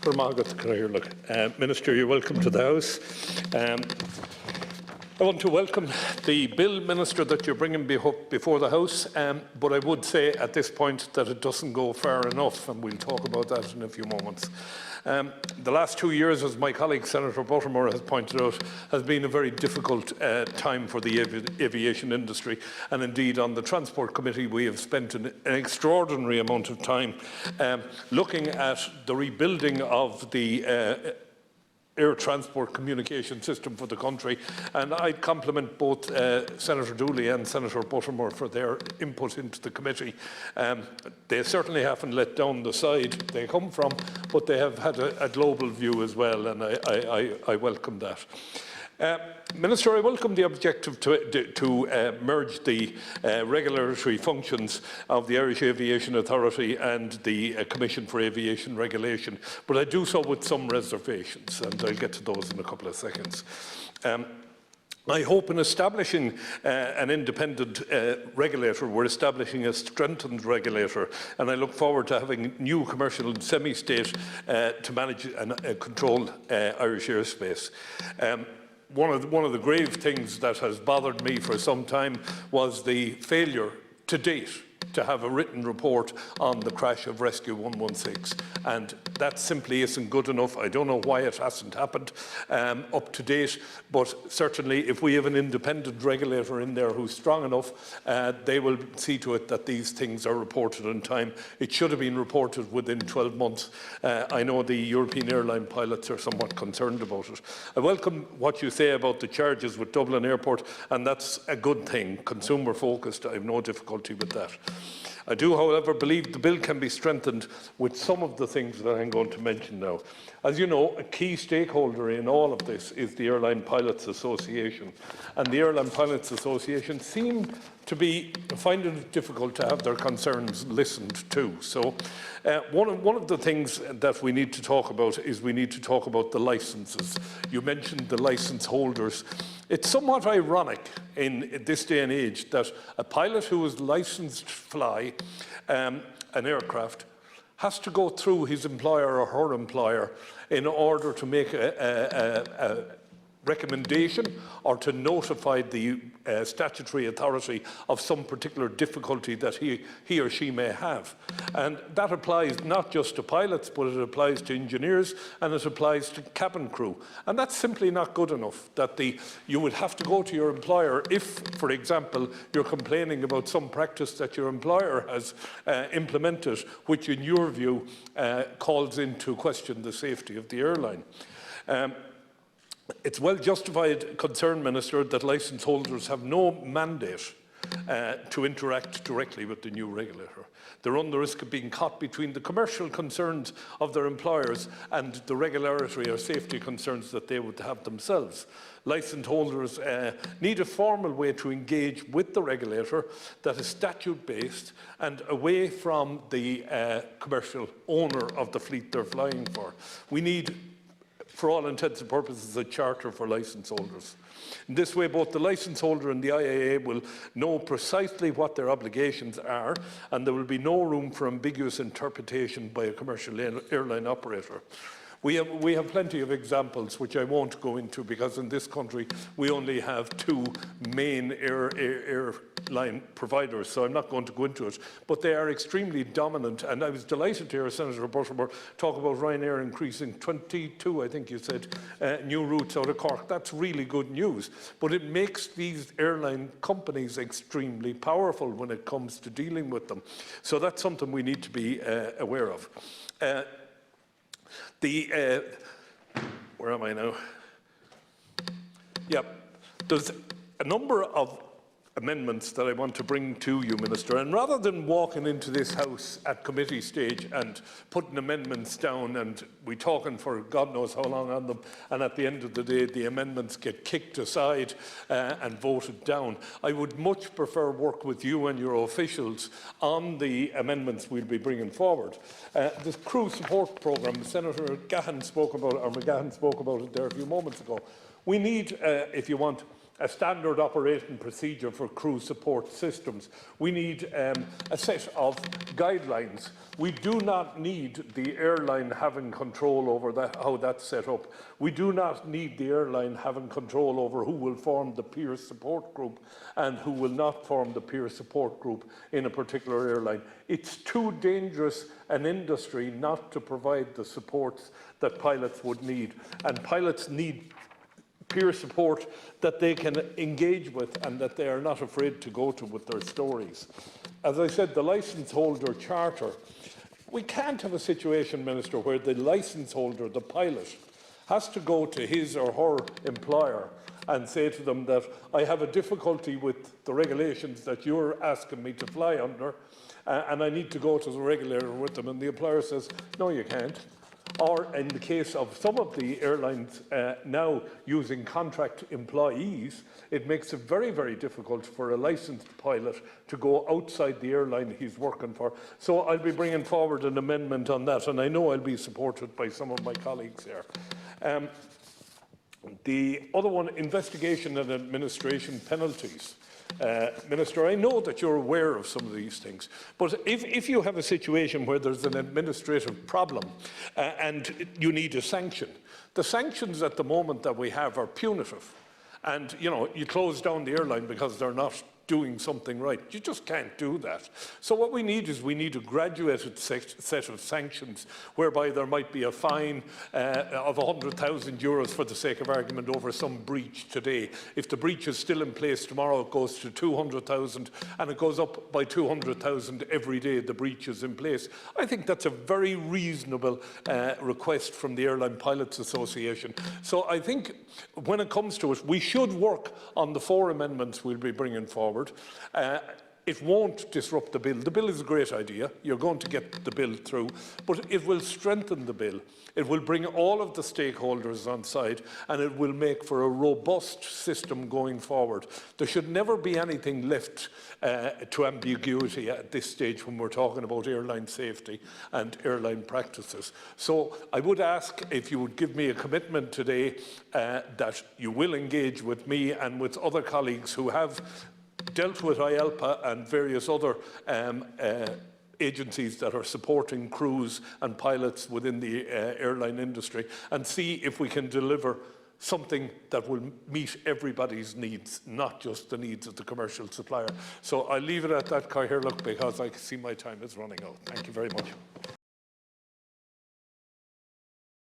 Minister, you're welcome to the House. I want to welcome the bill, Minister, that you're bringing before the House, but I would say at this point that it doesn't go far enough, and we'll talk about that in a few moments. The last 2 years, as my colleague Senator Buttermore has pointed out, has been a very difficult time for the aviation industry, and indeed on the Transport Committee we have spent an extraordinary amount of time looking at the rebuilding of the air transport communication system for the country, and I compliment both Senator Dooley and Senator Buttermore for their input into the committee. They certainly haven't let down the side they come from, but they have had a global view as well, and I welcome that. Minister, I welcome the objective to merge the regulatory functions of the Irish Aviation Authority and the Commission for Aviation Regulation, but I do so with some reservations, and I'll get to those in a couple of seconds. I hope in establishing an independent regulator, we're establishing a strengthened regulator, and I look forward to having new commercial and semi-state to manage and control Irish airspace. One of the grave things that has bothered me for some time was the failure to date to have a written report on the crash of Rescue 116, and that simply isn't good enough. I don't know why it hasn't happened up to date, but certainly if we have an independent regulator in there who's strong enough, they will see to it that these things are reported on time. It should have been reported within 12 months. I know the European airline pilots are somewhat concerned about it. I welcome what you say about the charges with Dublin Airport, and that's a good thing, consumer focused. I have no difficulty with that. I do, however, believe the bill can be strengthened with some of the things that I'm going to mention now. As you know, a key stakeholder in all of this is the Airline Pilots Association, and the Airline Pilots Association seem to be finding it difficult to have their concerns listened to. So one of the things that we need to talk about is we need to talk about the licences. You mentioned the licence holders. It's somewhat ironic in this day and age that a pilot who is licensed to fly an aircraft has to go through his employer or her employer in order to make a recommendation or to notify the statutory authority of some particular difficulty that he or she may have. And that applies not just to pilots, but it applies to engineers and it applies to cabin crew. And that's simply not good enough, that you would have to go to your employer if, for example, you're complaining about some practice that your employer has implemented, which in your view calls into question the safety of the airline. It's well justified concern, Minister, that licence holders have no mandate to interact directly with the new regulator. They run the risk of being caught between the commercial concerns of their employers and the regulatory or safety concerns that they would have themselves. Licence holders need a formal way to engage with the regulator that is statute-based and away from the commercial owner of the fleet they're flying for. We need, for all intents and purposes, a charter for licence holders. In this way, both the licence holder and the IAA will know precisely what their obligations are, and there will be no room for ambiguous interpretation by a commercial airline operator. We have plenty of examples, which I won't go into, because in this country we only have two main airline providers, so I'm not going to go into it. But they are extremely dominant, and I was delighted to hear Senator Buttermore talk about Ryanair increasing 22, I think you said, new routes out of Cork. That's really good news, but it makes these airline companies extremely powerful when it comes to dealing with them. So that's something we need to be aware of. Where am I now? Yeah, there's a number of amendments that I want to bring to you, Minister, and rather than walking into this House at committee stage and putting amendments down and we talking for God knows how long on them, and at the end of the day the amendments get kicked aside and voted down, I would much prefer work with you and your officials on the amendments we'll be bringing forward. The crew support programme, Senator McGahan spoke about it there a few moments ago. We need, if you want, a standard operating procedure for crew support systems. We need a set of guidelines. We do not need the airline having control over how that's set up. We do not need the airline having control over who will form the peer support group and who will not form the peer support group in a particular airline. It's too dangerous an industry not to provide the supports that pilots would need. And pilots need peer support that they can engage with and that they are not afraid to go to with their stories. As I said, the licence holder charter, we can't have a situation, Minister, where the licence holder, the pilot, has to go to his or her employer and say to them that I have a difficulty with the regulations that you're asking me to fly under, and I need to go to the regulator with them, and the employer says, no, you can't. Or in the case of some of the airlines now using contract employees, it makes it very, very difficult for a licensed pilot to go outside the airline he's working for. So I'll be bringing forward an amendment on that, and I know I'll be supported by some of my colleagues here. The other one, investigation and administration penalties. Minister, I know that you're aware of some of these things, but if you have a situation where there's an administrative problem and you need a sanction, the sanctions at the moment that we have are punitive. And, you know, you close down the airline because they're not doing something right. You just can't do that. So what we need is we need a graduated set of sanctions whereby there might be a fine of €100,000 for the sake of argument over some breach today. If the breach is still in place tomorrow, it goes to 200,000 and it goes up by 200,000 every day the breach is in place. I think that's a very reasonable request from the Airline Pilots Association. So I think when it comes to it, we should work on the 4 amendments we'll be bringing forward. It won't disrupt the bill. The bill is a great idea. You're going to get the bill through, but it will strengthen the bill. It will bring all of the stakeholders on side, and it will make for a robust system going forward. There should never be anything left to ambiguity at this stage when we're talking about airline safety and airline practices. So I would ask if you would give me a commitment today that you will engage with me and with other colleagues who have dealt with IALPA and various other agencies that are supporting crews and pilots within the airline industry, and see if we can deliver something that will meet everybody's needs, not just the needs of the commercial supplier. So I'll leave it at that, Cathaoirleach, because I see my time is running out. Thank you very much.